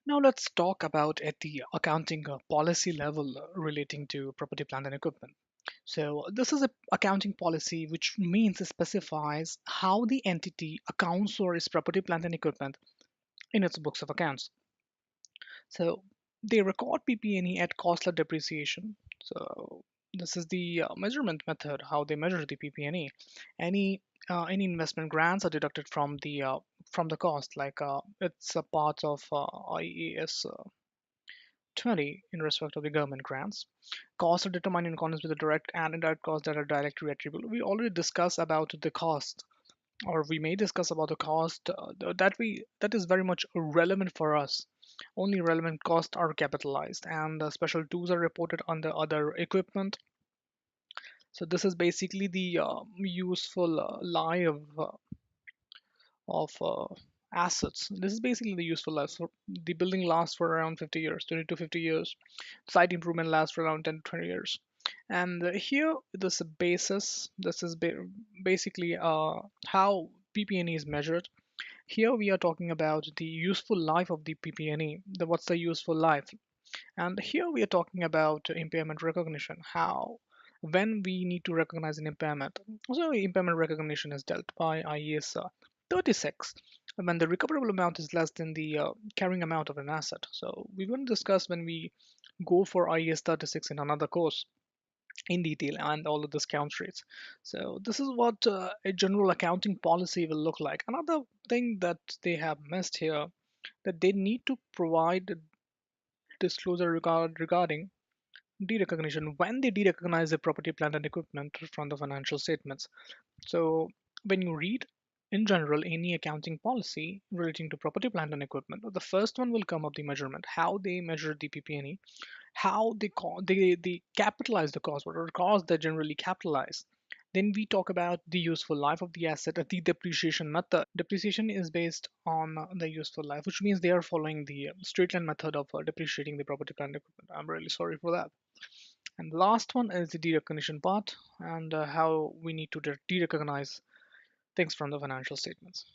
Now let's talk about at the accounting policy level relating to property, plant, and equipment. So this is a accounting policy which means it specifies how the entity accounts for its property, plant, and equipment in its books of accounts. So they record PP&E at costless depreciation. So this is the measurement method how they measure the PP&E. Any investment grants are deducted from the cost, like it's a part of IAS 20 in respect of the government grants. Costs are determined in accordance with the direct and indirect costs that are directly attributable. We already discussed about the cost, or we may discuss about the cost that is very much relevant for us. Only relevant costs are capitalized, and special tools are reported under other equipment. So this is basically the useful life of assets. This is basically the useful life. So the building lasts for around 50 years, 20 to 50 years. Site improvement lasts for around 10 to 20 years. And here, this basis, this is basically how PP&E is measured. Here we are talking about the useful life of the PP&E. What's the useful life? And here we are talking about impairment recognition. How, when we need to recognize an impairment. So impairment recognition is dealt by IAS 36 when the recoverable amount is less than the carrying amount of an asset. So we will discuss when we go for IAS 36 in another course in detail and all of the discount rates. So this is what a general accounting policy will look like. Another thing that they have missed here, that they need to provide disclosure regarding derecognition when they derecognize the property, plant, and equipment from the financial statements. So when you read in general any accounting policy relating to property, plant, and equipment, the first one will come up the measurement, how they measure the PP&E, how they capitalize the cost, what are the costs they generally capitalize. Then we talk about the useful life of the asset, the depreciation method. Depreciation is based on the useful life, which means they are following the straight line method of depreciating the property, plant, and equipment. I'm really sorry for that. And the last one is the derecognition part, and how we need to derecognize things from the financial statements.